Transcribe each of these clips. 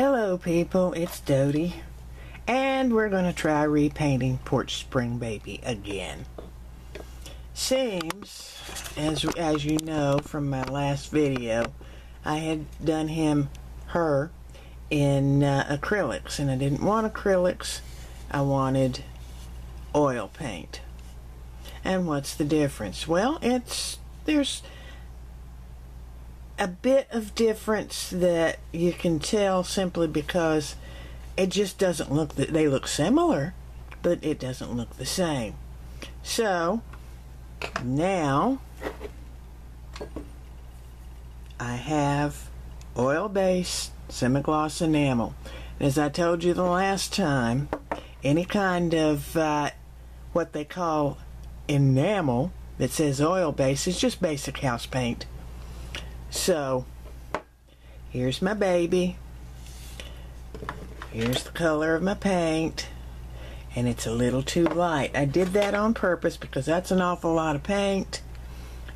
Hello people, it's Dodie, and we're going to try repainting Porch Spring Baby again. Seems, as you know from my last video, I had done her in acrylics, and I didn't want acrylics, I wanted oil paint. And what's the difference? Well, there's a bit of difference that you can tell simply because it just doesn't look, they look similar, but it doesn't look the same. So now I have oil-based semi-gloss enamel. As I told you the last time, any kind of what they call enamel that says oil-based is just basic house paint. So here's my baby, here's the color of my paint, and it's a little too light. I did that on purpose because that's an awful lot of paint,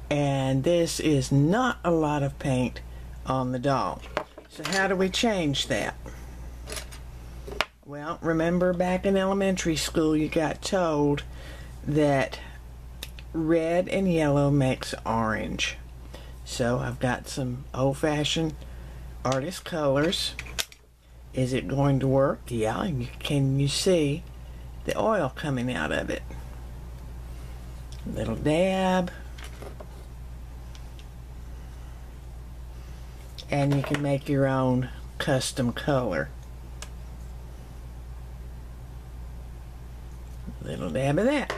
and this is not a lot of paint on the doll. So how do we change that? Well, remember back in elementary school you got told that red and yellow makes orange. So I've got some old-fashioned artist colors. Is it going to work? Yeah, can you see the oil coming out of it? Little dab. And you can make your own custom color. Little dab of that.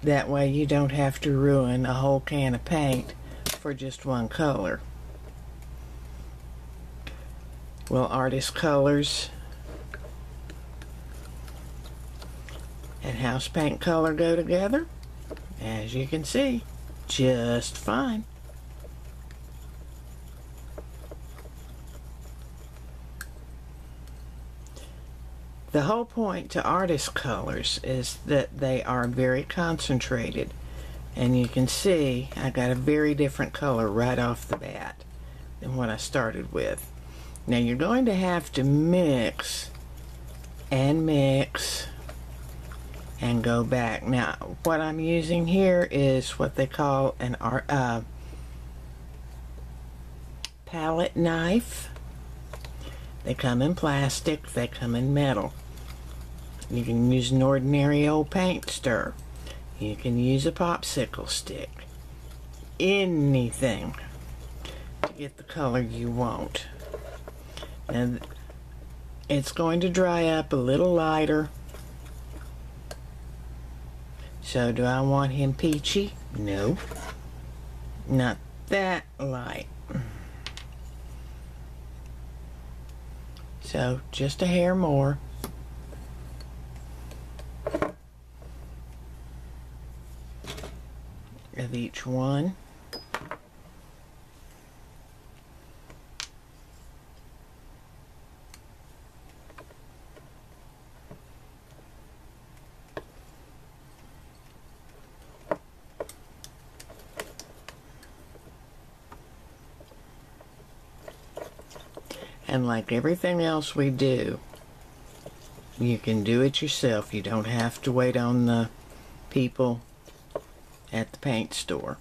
That way you don't have to ruin a whole can of paint for just one color. Will artist colors and house paint color go together? As you can see, just fine. The whole point to artist colors is that they are very concentrated, and you can see I got a very different color right off the bat than what I started with. Now you're going to have to mix and go back. Now what I'm using here is what they call an palette knife. They come in plastic, they come in metal. You can use an ordinary old paint stir. You can use a popsicle stick. Anything to get the color you want. And it's going to dry up a little lighter. So do I want him peachy? No. Not that light. So just a hair more. Of each one. And like everything else we do, you can do it yourself. You don't have to wait on the people at the paint store.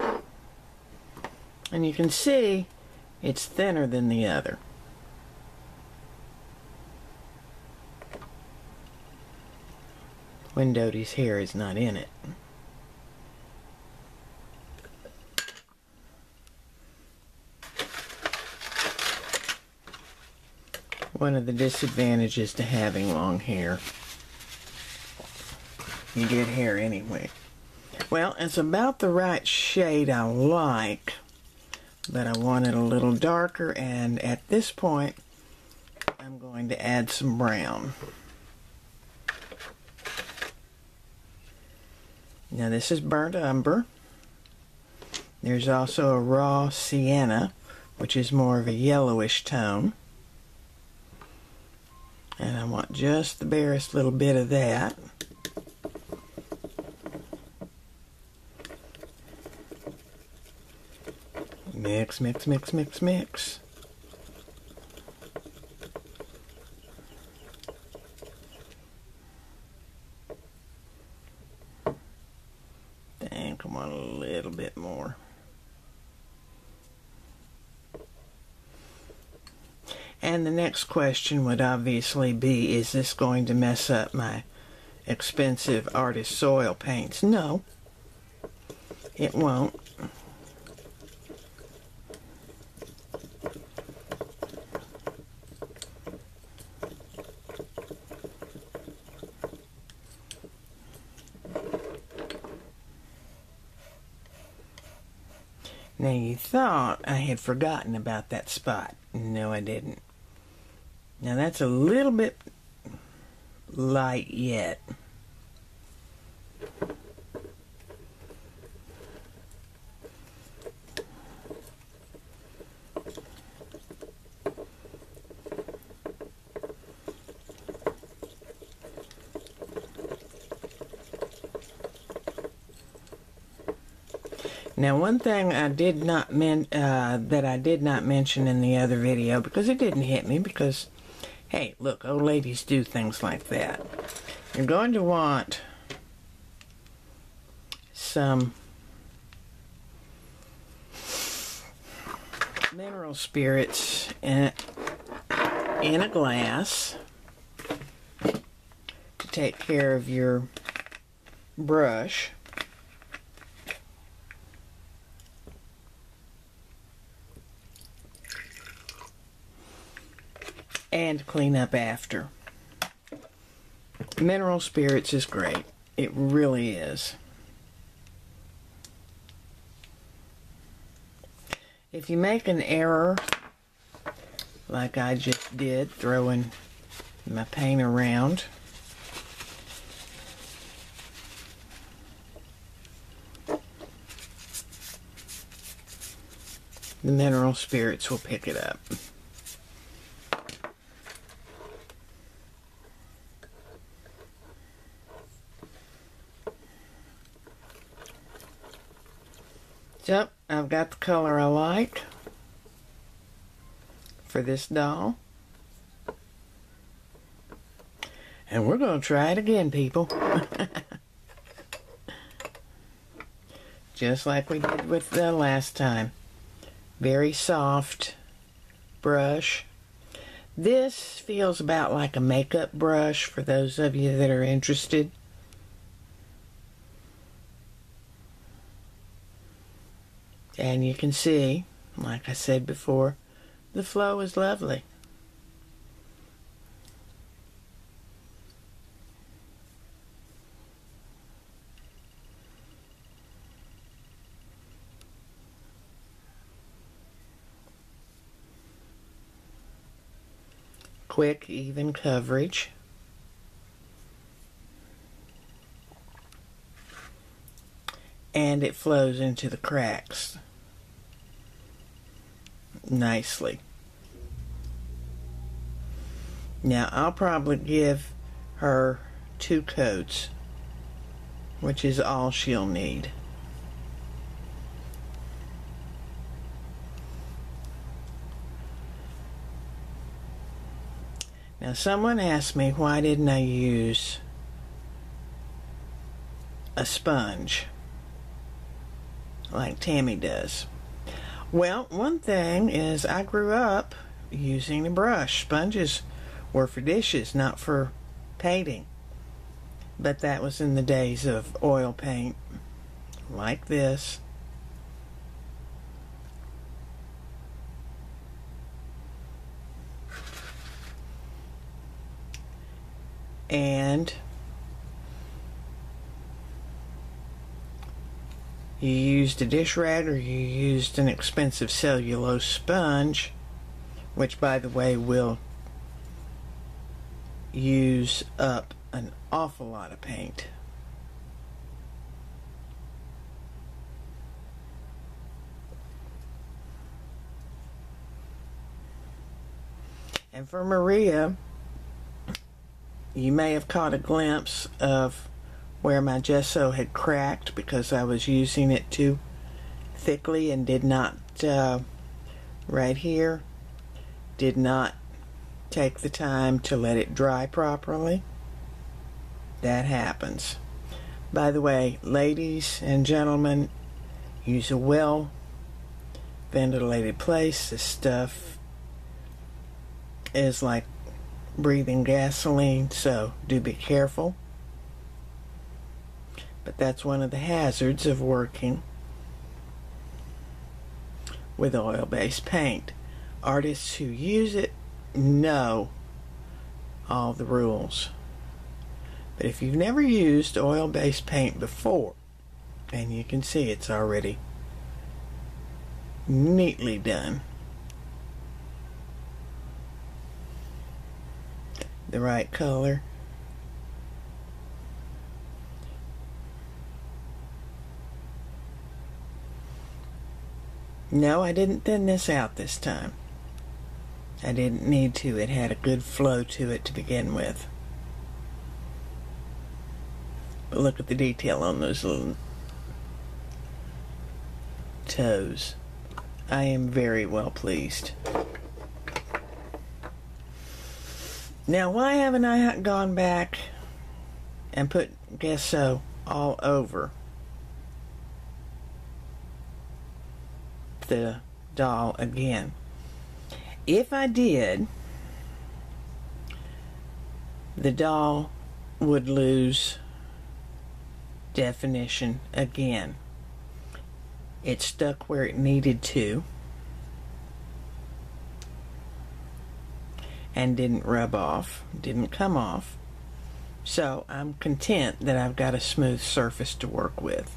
And you can see it's thinner than the other. When Dodie's hair is not in it. One of the disadvantages to having long hair. You get hair anyway. Well, it's about the right shade I like, but I want it a little darker, and at this point I'm going to add some brown. Now this is burnt umber. There's also a raw sienna, which is more of a yellowish tone. And I want just the barest little bit of that. Mix, mix, mix, mix, mix. want a little bit more. And the next question would obviously be, is this going to mess up my expensive artist soil paints? No, it won't. Now you thought I had forgotten about that spot. No, I didn't. Now that's a little bit light yet. Now, one thing I did not mention in the other video, because it didn't hit me, because hey, look, old ladies do things like that. You're going to want some mineral spirits in a glass to take care of your brush. And clean up after. Mineral spirits is great. It really is. If you make an error, like I just did, throwing my paint around, the mineral spirits will pick it up. So, I've got the color I like for this doll. And we're going to try it again, people. Just like we did with the last time. Very soft brush. This feels about like a makeup brush for those of you that are interested. And you can see, like I said before, the flow is lovely. Quick, even coverage. And it flows into the cracks nicely. Now I'll probably give her 2 coats, which is all she'll need. Now someone asked me why didn't I use a sponge like Tammy does. Well, one thing is I grew up using a brush. Sponges were for dishes, not for painting. But that was in the days of oil paint like this. And you used a dish rag or you used an expensive cellulose sponge, which by the way will use up an awful lot of paint. And for Maria, you may have caught a glimpse of where my gesso had cracked because I was using it too thickly and did not, right here, did not take the time to let it dry properly. That happens. By the way, ladies and gentlemen, use a well ventilated place. This stuff is like breathing gasoline, so do be careful. But that's one of the hazards of working with oil-based paint. Artists who use it know all the rules. But if you've never used oil-based paint before, and you can see it's already neatly done, the right color. No, I didn't thin this out this time. I didn't need to. It had a good flow to it to begin with. But look at the detail on those little toes. I am very well pleased. Now, why haven't I gone back and put gesso all over the doll again? If I did, the doll would lose definition again. It stuck where it needed to and didn't rub off, didn't come off. So I'm content that I've got a smooth surface to work with.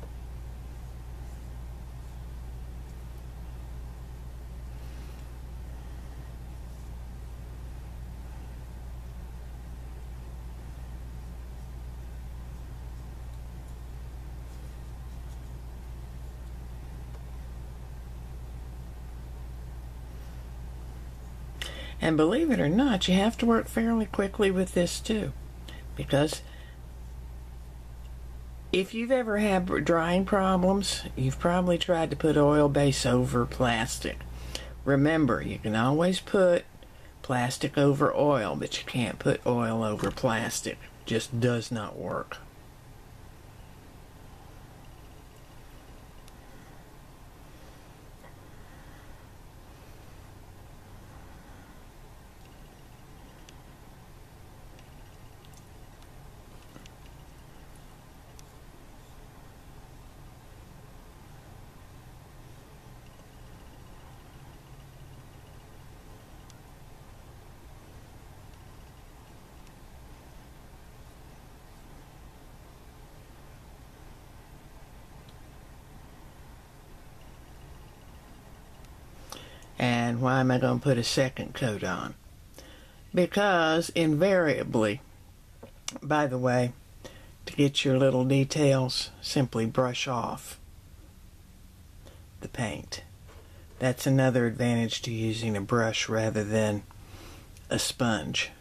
And believe it or not, you have to work fairly quickly with this too, because if you've ever had drying problems, you've probably tried to put oil base over plastic. Remember, you can always put plastic over oil, but you can't put oil over plastic. Just does not work. And why am I going to put a second coat on? Because invariably, by the way, to get your little details, simply brush off the paint. That's another advantage to using a brush rather than a sponge,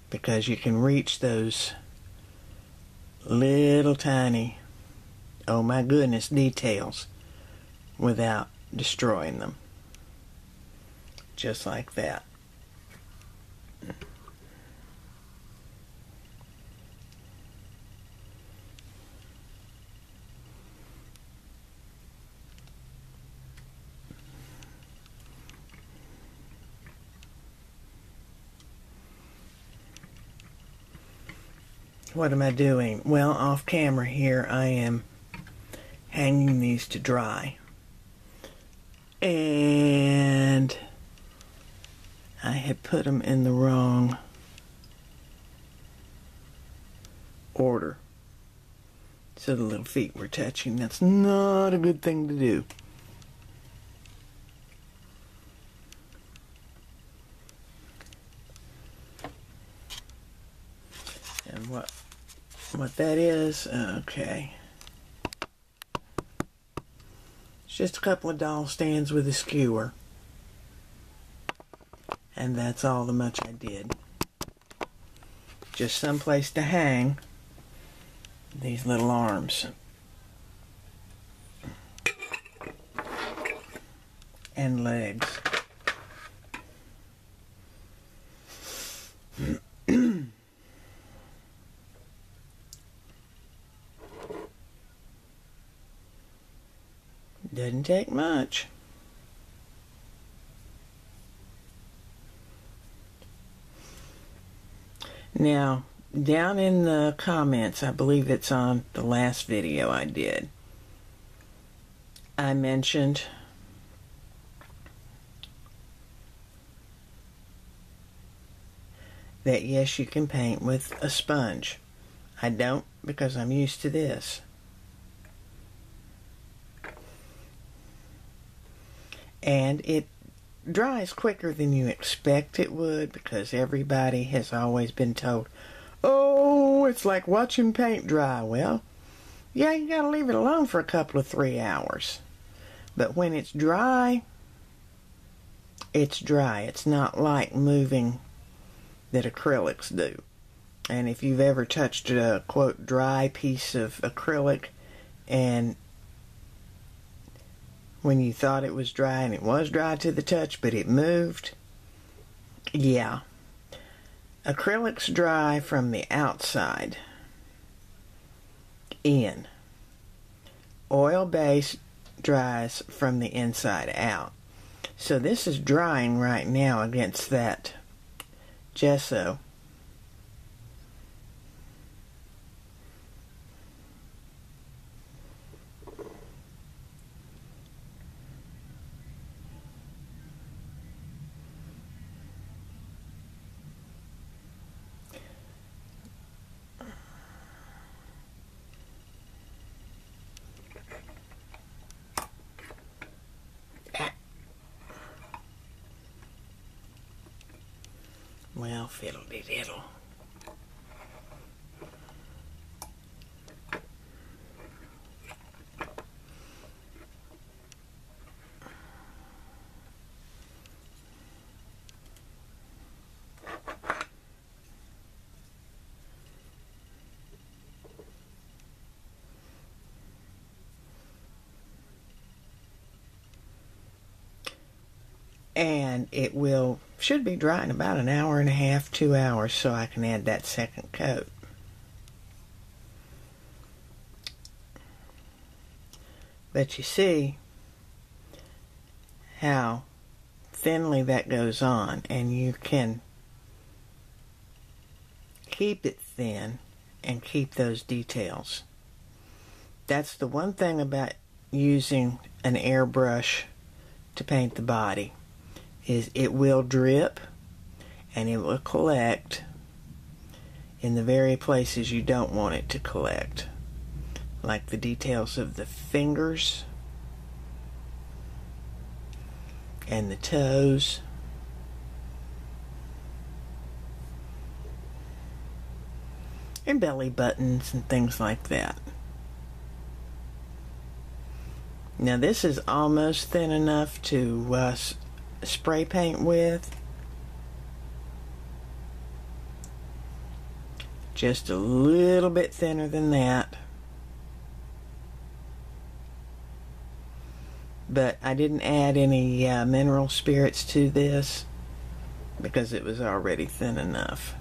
because you can reach those little tiny, oh my goodness, details without destroying them. Just like that. What am I doing? Well, off camera here, I am hanging these to dry. And I had put them in the wrong order. So the little feet were touching. That's not a good thing to do. And what that is, okay. It's just a couple of doll stands with a skewer. And that's all the much I did. Just someplace to hang these little arms. And legs. Doesn't take much. Now, down in the comments, I believe it's on the last video I did, I mentioned that yes, you can paint with a sponge. I don't, because I'm used to this. And it dries quicker than you expect it would, because everybody has always been told, oh, it's like watching paint dry. Well, yeah, you gotta leave it alone for a couple of 3 hours. But when it's dry, it's dry. It's not like moving that acrylics do. And if you've ever touched a, quote, dry piece of acrylic, and when you thought it was dry, and it was dry to the touch, but it moved, yeah. Acrylics dry from the outside in. Oil-based dries from the inside out. So this is drying right now against that gesso. Well, fiddle-de-diddle. And it should be dry in about 1.5 hours, 2 hours, so I can add that second coat. But you see how thinly that goes on, and you can keep it thin and keep those details. That's the one thing about using an airbrush to paint the body, is it will drip and it will collect in the very places you don't want it to collect, like the details of the fingers and the toes, and belly buttons and things like that. Now this is almost thin enough to spray paint with. Just a little bit thinner than that. But I didn't add any mineral spirits to this because it was already thin enough.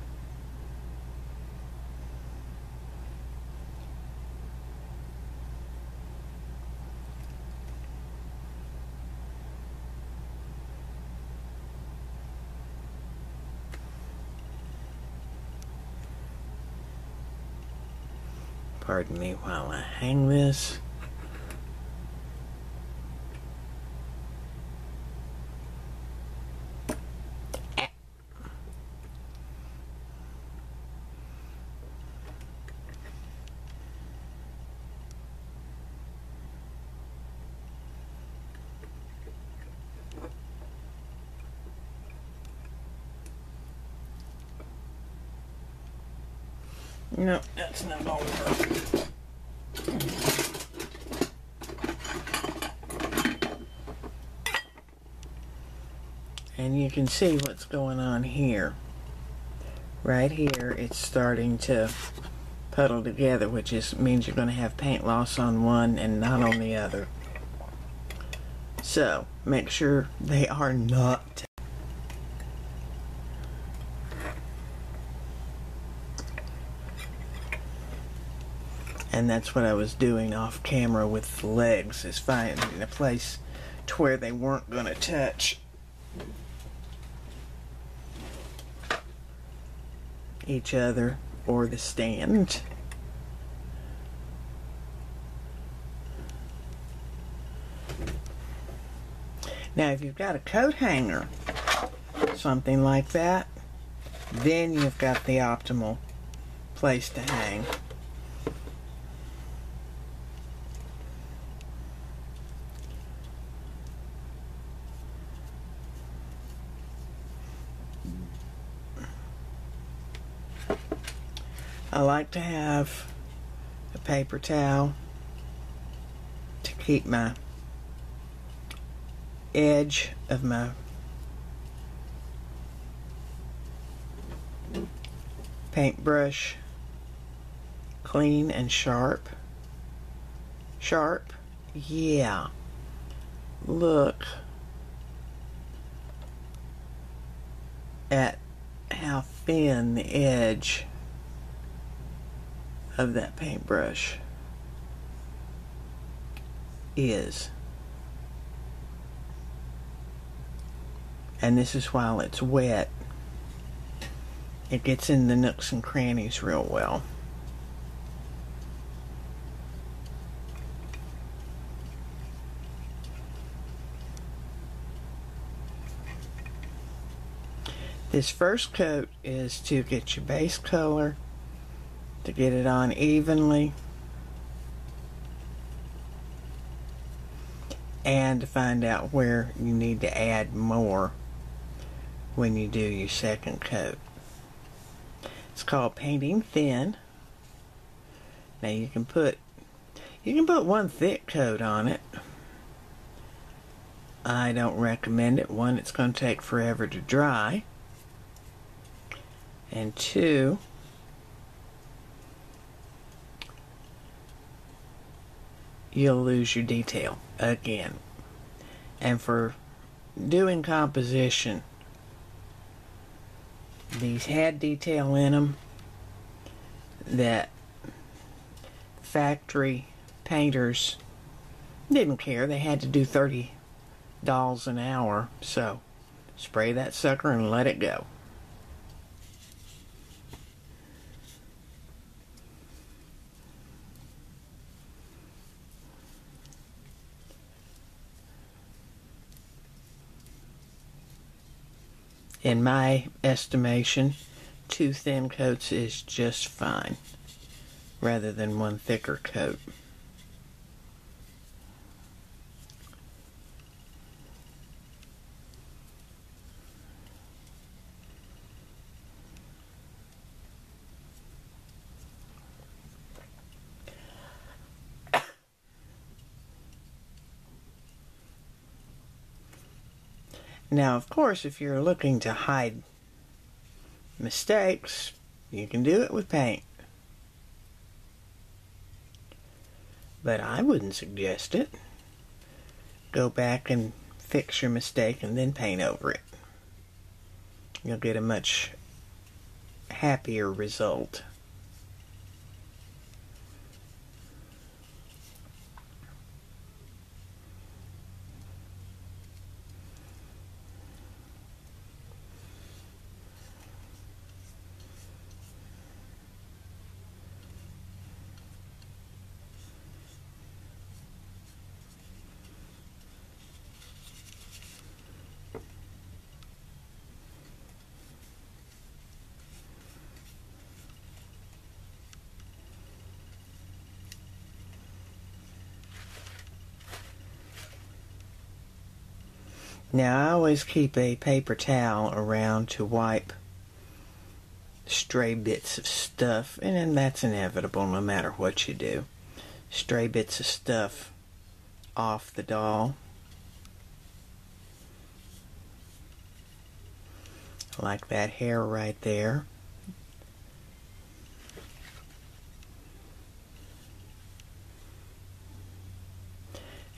Pardon me while I hang this. No, that's not going to work. And you can see what's going on here. Right here, it's starting to puddle together, which means you're going to have paint loss on one and not on the other. So, make sure they are not. And that's what I was doing off camera with the legs, is finding a place to where they weren't going to touch each other or the stand. Now if you've got a coat hanger, something like that, then you've got the optimal place to hang. I like to have a paper towel to keep my edge of my paintbrush clean and sharp. Sharp? Yeah. Look at how thin the edge of that paintbrush is. And this is while it's wet. It gets in the nooks and crannies real well. This first coat is to get your base color, to get it on evenly, and to find out where you need to add more when you do your second coat. It's called painting thin. Now you can put one thick coat on it. I don't recommend it. One, it's going to take forever to dry, and two, you'll lose your detail again. And for doing composition, these had detail in them that factory painters didn't care. They had to do $30 an hour, so spray that sucker and let it go. In my estimation, 2 thin coats is just fine, rather than one thicker coat. Now, of course, if you're looking to hide mistakes, you can do it with paint. But I wouldn't suggest it. Go back and fix your mistake and then paint over it. You'll get a much happier result. Now, I always keep a paper towel around to wipe stray bits of stuff, and then that's inevitable no matter what you do. Stray bits of stuff off the doll. Like that hair right there.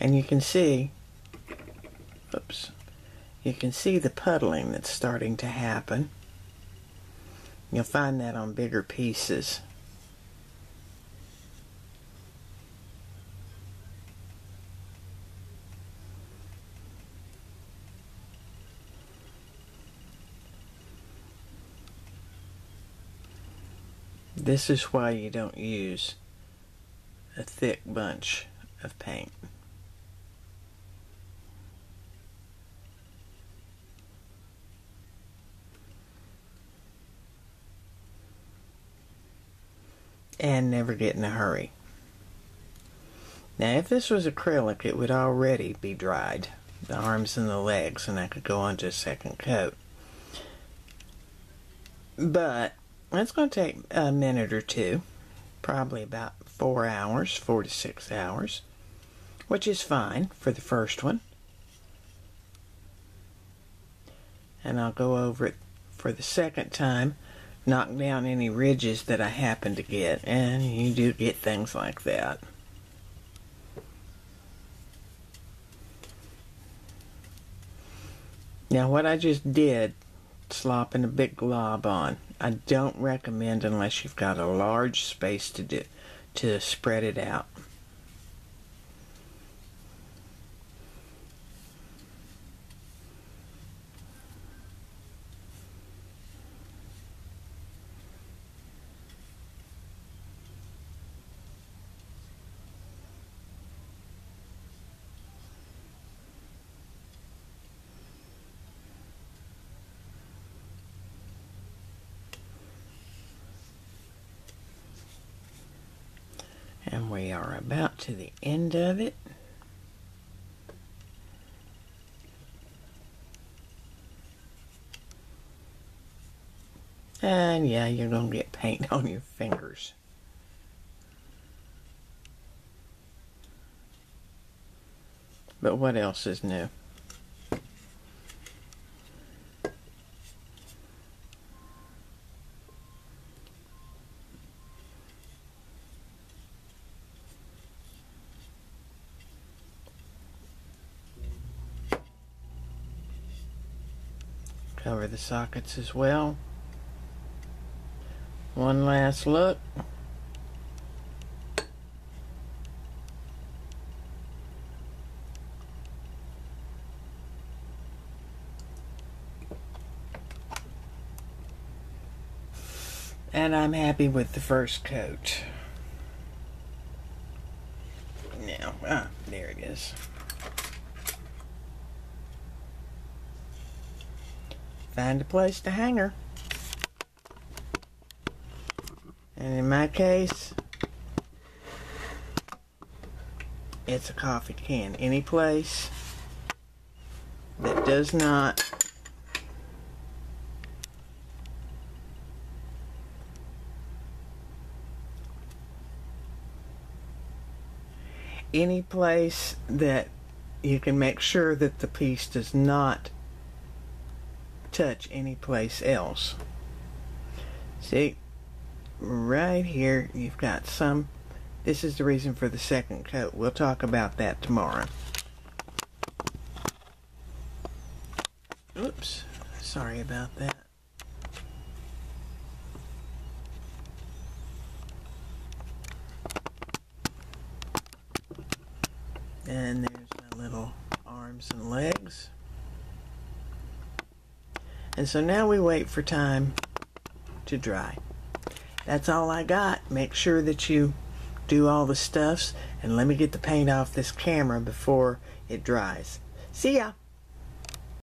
And you can see, oops, you can see the puddling that's starting to happen. You'll find that on bigger pieces. This is why you don't use a thick bunch of paint. And never get in a hurry. Now, if this was acrylic, it would already be dried, the arms and the legs, and I could go on to a second coat. But it's going to take a minute or two, probably about 4 hours, 4 to 6 hours, which is fine for the first one. And I'll go over it for the second time, knock down any ridges that I happen to get, and you do get things like that. Now, what I just did, slopping a big glob on, I don't recommend unless you've got a large space to spread it out. And we are about to the end of it. And yeah, you're going to get paint on your fingers. But what else is new? Cover the sockets as well. One last look. And I'm happy with the first coat. Now, there it is. Find a place to hang her. And in my case, it's a coffee can. Any place that does not any place that you can make sure that the piece does not touch any place else. See, right here you've got some. This is the reason for the second coat. We'll talk about that tomorrow. Oops, sorry about that. And there's my little arms and legs. And so now we wait for time to dry. That's all I got. Make sure that you do all the stuffs, and let me get the paint off this camera before it dries. See ya!